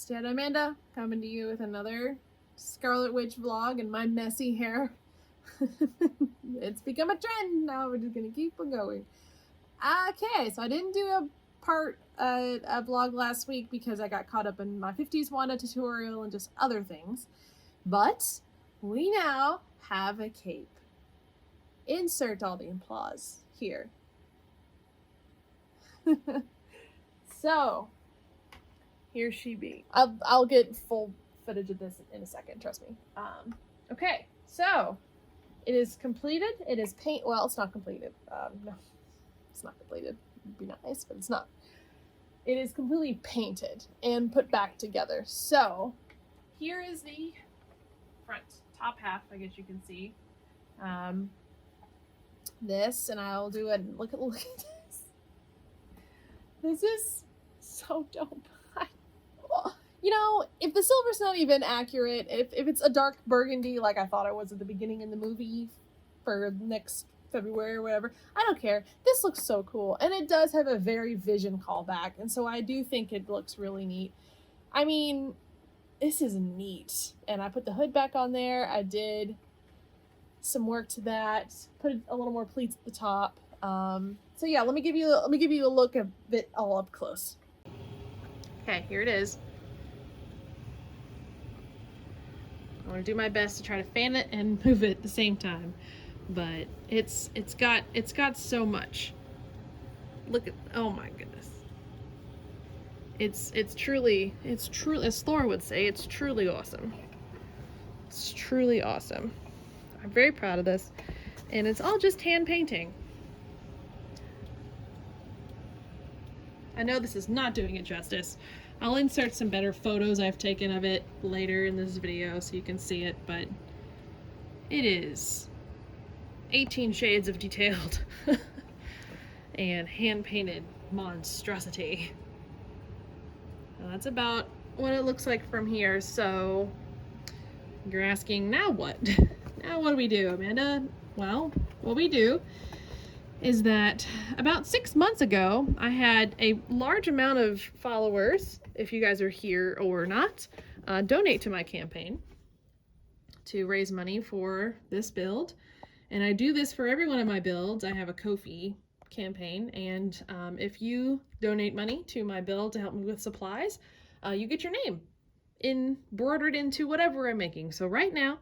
it's Jedimanda coming to you with another Scarlet Witch vlog and my messy hair. It's become a trend now. We're just gonna keep on going. Okay, so I didn't do a vlog last week because I got caught up in my 50s Wanda tutorial and just other things. But we now have a cape. Insert all the applause here. So here she be. I'll get full footage of this in a second, trust me. Okay, so it is completed. It is well, it's not completed. No, it's not completed. It'd be nice, but it's not. It is completely painted and put back together. So here is the front top half, I guess you can see. This, and I'll do it. Look at this. This is so dope. You know, if the silver's not even accurate, if it's a dark burgundy like I thought it was at the beginning in the movie for next February or whatever, I don't care. This looks so cool, and it does have a very Vision callback, and so I do think it looks really neat. I mean, this is neat. And I put the hood back on there. I did some work to that, put a little more pleats at the top. So yeah, let me give you a look of it all up close. Okay, here it is. I want to do my best to try to fan it and move it at the same time, but it's got so much. Look at, oh my goodness. It's truly, as Thor would say, it's truly awesome. It's truly awesome. I'm very proud of this, and it's all just hand painting. I know this is not doing it justice. I'll insert some better photos I've taken of it later in this video so you can see it, but it is 18 shades of detailed and hand-painted monstrosity. Now that's about what it looks like from here, so you're asking, now what? Now what do we do, Amanda? Well, what we do is that about 6 months ago, I had a large amount of followers, if you guys are here or not, donate to my campaign to raise money for this build. And I do this for every one of my builds. I have a Ko-fi campaign, and if you donate money to my build to help me with supplies, you get your name embroidered into whatever I'm making. So right now,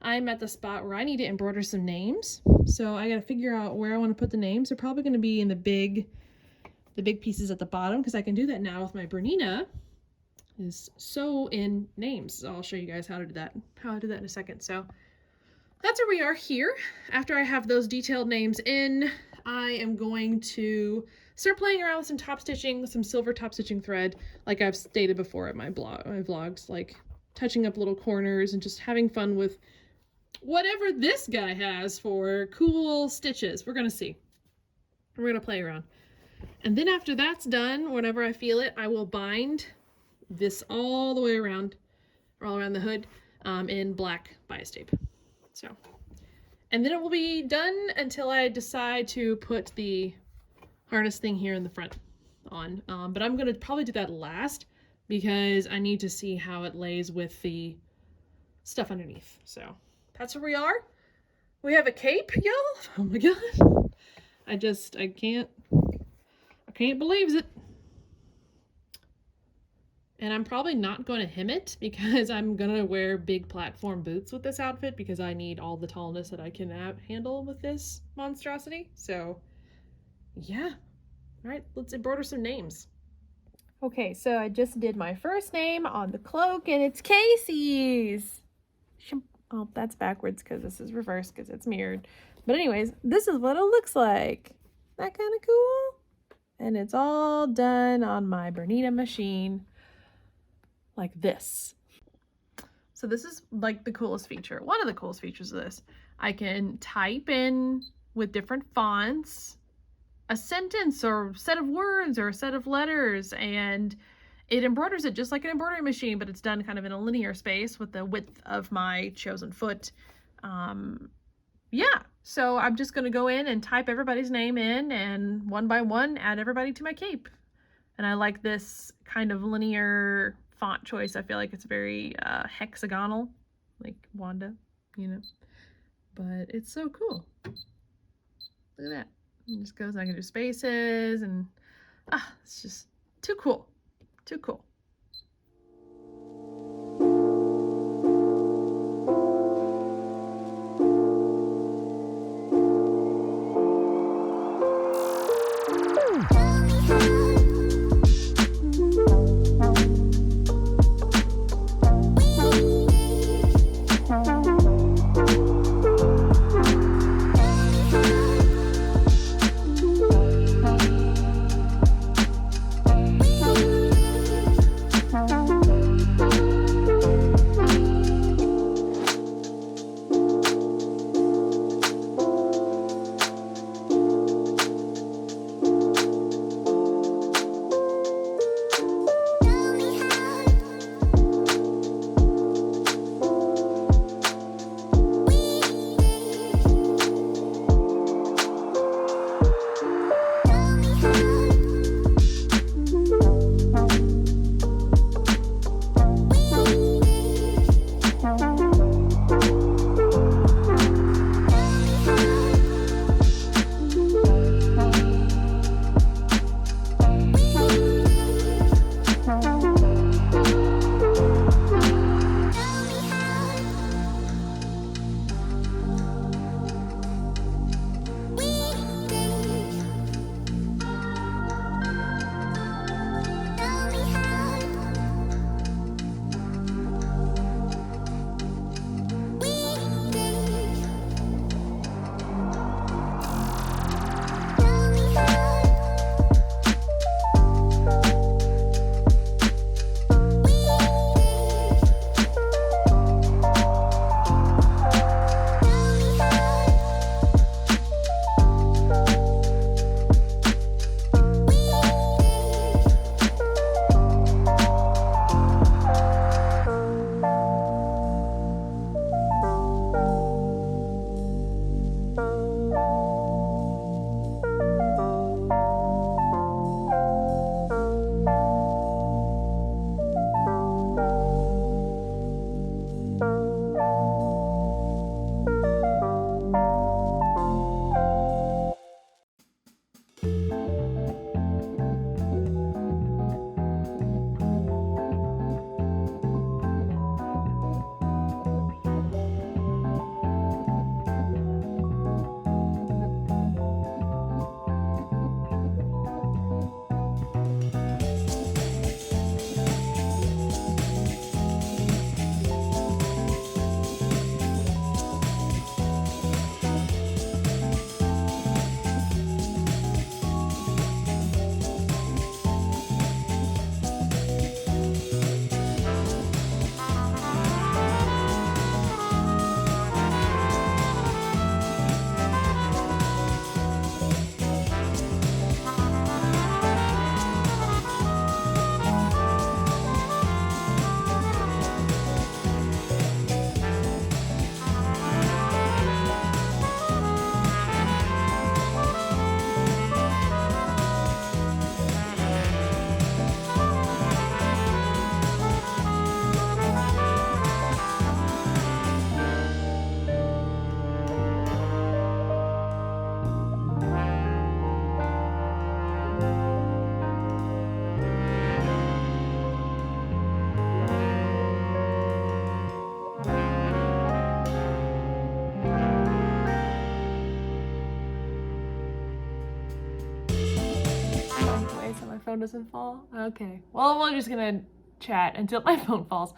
I'm at the spot where I need to embroider some names. So I gotta figure out where I want to put the names. They're probably gonna be in the big pieces at the bottom, because I can do that now with my Bernina is sew in names. So I'll show you guys how to do that in a second. So that's where we are here. After I have those detailed names in, I am going to start playing around with some top stitching, some silver top stitching thread, like I've stated before at my vlogs, like touching up little corners and just having fun with whatever this guy has for cool stitches. We're gonna see. We're gonna play around. And then after that's done, whenever I feel it, I will bind this all the way around, all around the hood, in black bias tape. So, and then it will be done until I decide to put the harness thing here in the front on. But I'm gonna probably do that last because I need to see how it lays with the stuff underneath. So that's where we are. We have a cape, y'all. Oh my god. I can't believe it. And I'm probably not going to hem it because I'm going to wear big platform boots with this outfit because I need all the tallness that I can handle with this monstrosity. So yeah. All right, let's embroider some names. Okay, so I just did my first name on the cloak, and it's Casey's. Oh, that's backwards because this is reversed because it's mirrored. But anyways, this is what it looks like. Isn't that kind of cool? And it's all done on my Bernina machine like this. So this is like the coolest feature. One of the coolest features of this. I can type in with different fonts a sentence or set of words or a set of letters, and it embroiders it just like an embroidery machine, but it's done kind of in a linear space with the width of my chosen foot. Yeah, so I'm just going to go in and type everybody's name in and one by one add everybody to my cape. And I like this kind of linear font choice. I feel like it's very hexagonal, like Wanda, you know. But it's so cool. Look at that. It just goes, I can do spaces, and it's just too cool. Too cool. phone doesn't fall? Okay. Well, we're just gonna chat until my phone falls.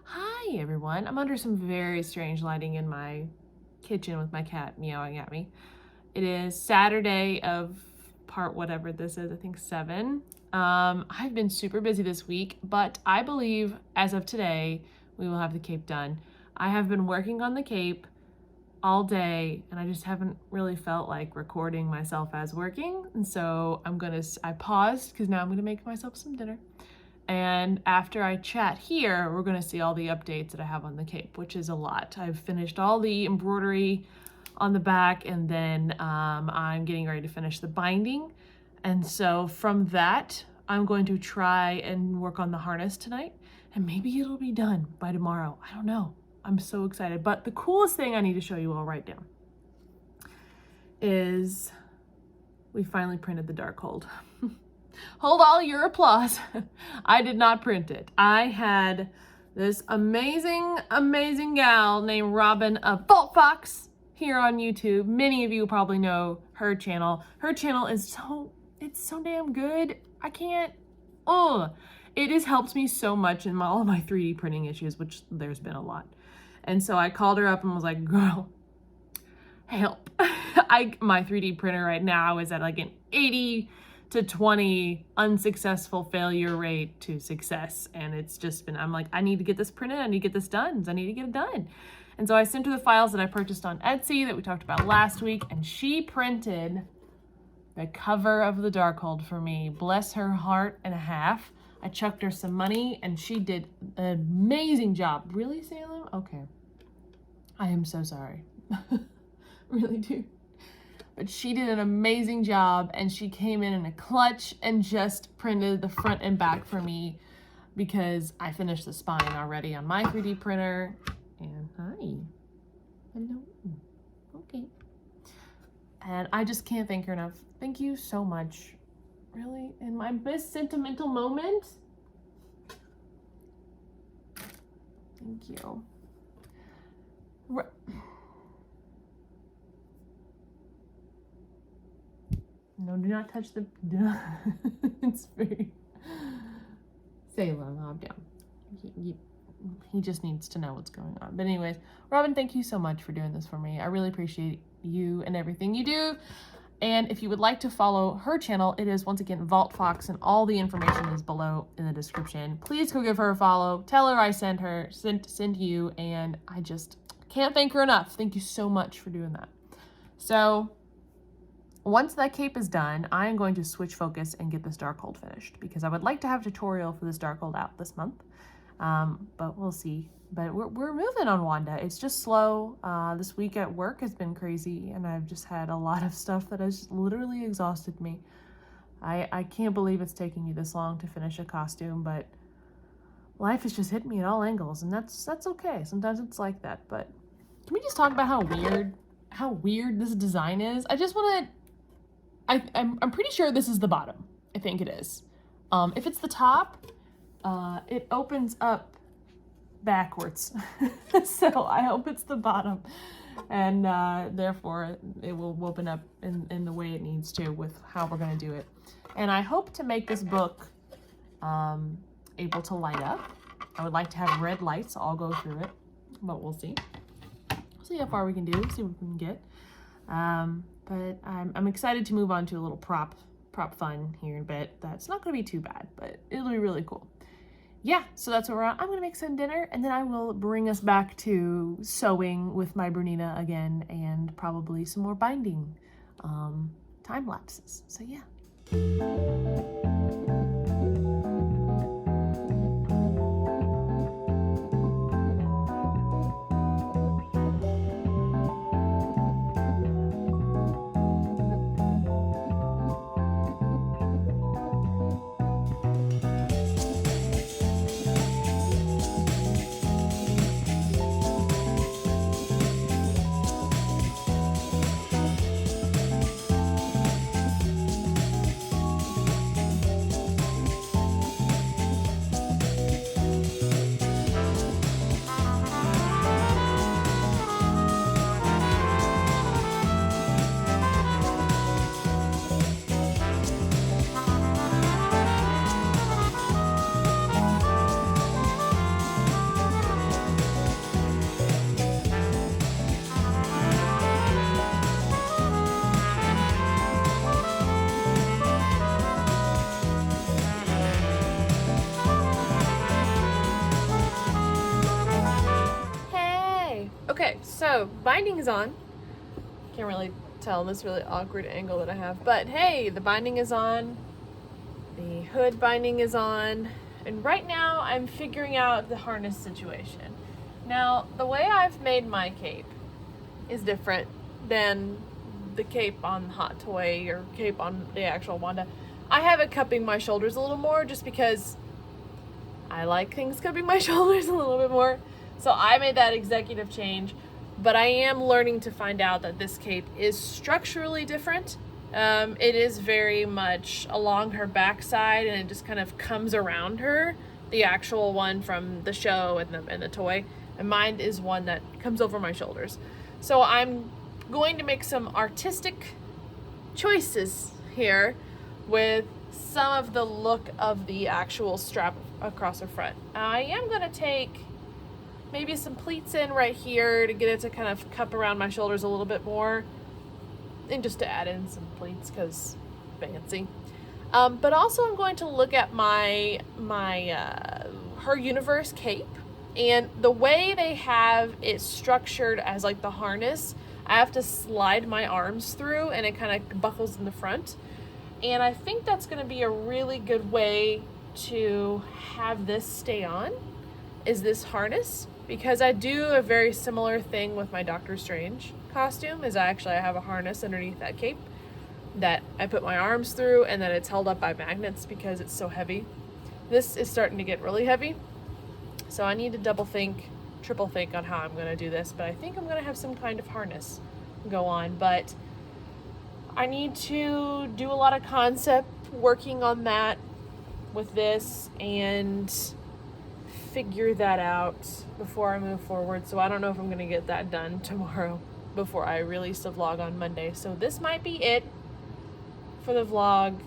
Hi, everyone. I'm under some very strange lighting in my kitchen with my cat meowing at me. It is Saturday of part whatever this is, I think 7. I've been super busy this week, but I believe as of today, we will have the cape done. I have been working on the cape all day and I just haven't really felt like recording myself as working. And so I paused because now I'm gonna make myself some dinner. And after I chat here, we're gonna see all the updates that I have on the cape, which is a lot. I've finished all the embroidery on the back, and then I'm getting ready to finish the binding. And so from that, I'm going to try and work on the harness tonight. and maybe it'll be done by tomorrow. I don't know. I'm so excited. But the coolest thing I need to show you all right now is we finally printed the Darkhold. Hold all your applause. I did not print it. I had this amazing, amazing gal named Robin of Vault Fox here on YouTube. Many of you probably know her channel. Her channel is it's so damn good. I can't, it has helped me so much in all of my 3D printing issues, which there's been a lot. And so I called her up and was like, girl, help. My 3D printer right now is at like an 80 to 20 unsuccessful failure rate to success. And it's just been, I'm like, I need to get this printed. I need to get this done. I need to get it done. And so I sent her the files that I purchased on Etsy that we talked about last week. And she printed the cover of the Darkhold for me. Bless her heart and a half. I chucked her some money and she did an amazing job. Really, Salem? Okay. I am so sorry. Really do. But she did an amazing job and she came in a clutch and just printed the front and back for me because I finished the spine already on my 3D printer. And hi. Hello. Okay. And I just can't thank her enough. Thank you so much. Really, in my best sentimental moment. Thank you. No, do not touch the. It's very. Salem, calm down. He just needs to know what's going on. But anyways, Robin, thank you so much for doing this for me. I really appreciate you and everything you do. And if you would like to follow her channel, it is once again Vault Fox, and all the information is below in the description. Please go give her a follow. Tell her I sent you, and I just can't thank her enough. Thank you so much for doing that. So once that cape is done, I am going to switch focus and get this Darkhold finished because I would like to have a tutorial for this Darkhold out this month. But we'll see. But we're moving on Wanda. It's just slow. This week at work has been crazy, and I've just had a lot of stuff that has literally exhausted me. I can't believe it's taking me this long to finish a costume, but life has just hit me at all angles, and that's okay. Sometimes it's like that. But can we just talk about how weird this design is? I just want to. I'm pretty sure this is the bottom. I think it is. If it's the top, it opens up backwards. So I hope it's the bottom, and therefore it will open up in the way it needs to with how we're going to do it. And I hope to make this book able to light up. I would like to have red lights all go through it, but we'll see. See how far we can do, see what we can get. But I'm excited to move on to a little prop fun here in a bit. That's not going to be too bad, but it'll be really cool. Yeah, so that's what we're on. I'm going to make some dinner, and then I will bring us back to sewing with my Bernina again, and probably some more binding time lapses. So yeah. Okay, so binding is on. Can't really tell in this really awkward angle that I have, but hey, the binding is on. The hood binding is on. And right now I'm figuring out the harness situation. Now, the way I've made my cape is different than the cape on Hot Toy or cape on the actual Wanda. I have it cupping my shoulders a little more just because I like things cupping my shoulders a little bit more. So I made that executive change, but I am learning to find out that this cape is structurally different. It is very much along her backside, and it just kind of comes around her, the actual one from the show and the toy. And mine is one that comes over my shoulders. So I'm going to make some artistic choices here with some of the look of the actual strap across her front. I am going to take maybe some pleats in right here to get it to kind of cup around my shoulders a little bit more, and just to add in some pleats because fancy. But also I'm going to look at my her universe cape, and the way they have it structured as like the harness, I have to slide my arms through and it kind of buckles in the front. And I think that's going to be a really good way to have this stay on, is this harness, because I do a very similar thing with my Doctor Strange costume. Is I have a harness underneath that cape that I put my arms through, and then it's held up by magnets because it's so heavy. This is starting to get really heavy, so I need to double think, triple think on how I'm going to do this, but I think I'm going to have some kind of harness go on. But I need to do a lot of concept working on that with this and figure that out before I move forward. So I don't know if I'm going to get that done tomorrow before I release the vlog on Monday. So this might be it for the vlog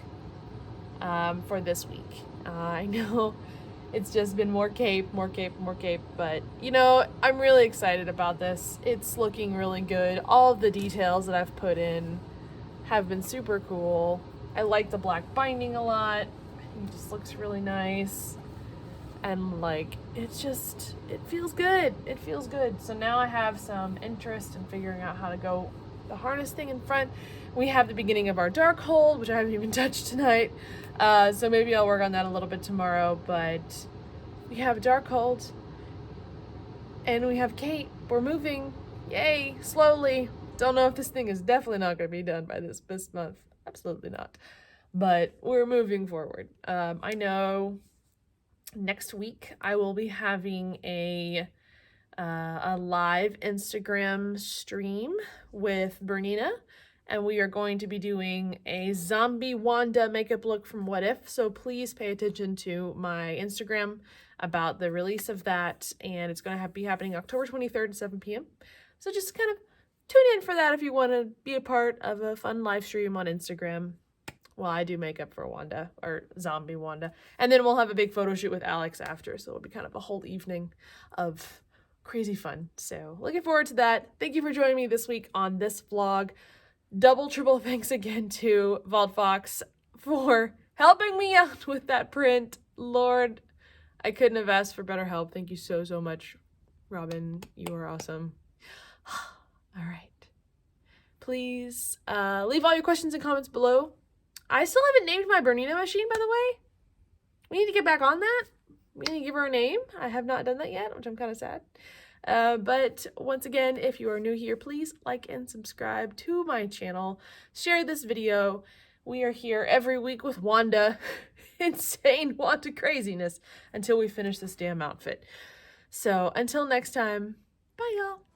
for this week. I know it's just been more cape, but you know, I'm really excited about this. It's looking really good. All of the details that I've put in have been super cool. I like the black binding a lot. I think it just looks really nice. And like, it feels good. It feels good. So now I have some interest in figuring out how to go the harness thing in front. We have the beginning of our Darkhold, which I haven't even touched tonight. So maybe I'll work on that a little bit tomorrow, but we have Darkhold and we have Kate. We're moving. Yay, slowly. Don't know if this thing is definitely not going to be done by this month. Absolutely not. But we're moving forward. I know next week I will be having a live Instagram stream with Bernina, and we are going to be doing a zombie Wanda makeup look from What If. So please pay attention to my Instagram about the release of that, and it's going to be happening October 23rd at 7 p.m. So just kind of tune in for that if you want to be a part of a fun live stream on Instagram while I do makeup for Wanda, or zombie Wanda. And then we'll have a big photo shoot with Alex after, so it'll be kind of a whole evening of crazy fun. So looking forward to that. Thank you for joining me this week on this vlog. Double, triple thanks again to Vault Fox for helping me out with that print. Lord, I couldn't have asked for better help. Thank you so, so much, Robin. You are awesome. All right. Please leave all your questions and comments below. I still haven't named my Bernina machine, by the way. We need to get back on that. We need to give her a name. I have not done that yet, which I'm kind of sad. But once again, if you are new here, please like and subscribe to my channel. Share this video. We are here every week with Wanda. Insane Wanda craziness until we finish this damn outfit. So until next time, bye y'all.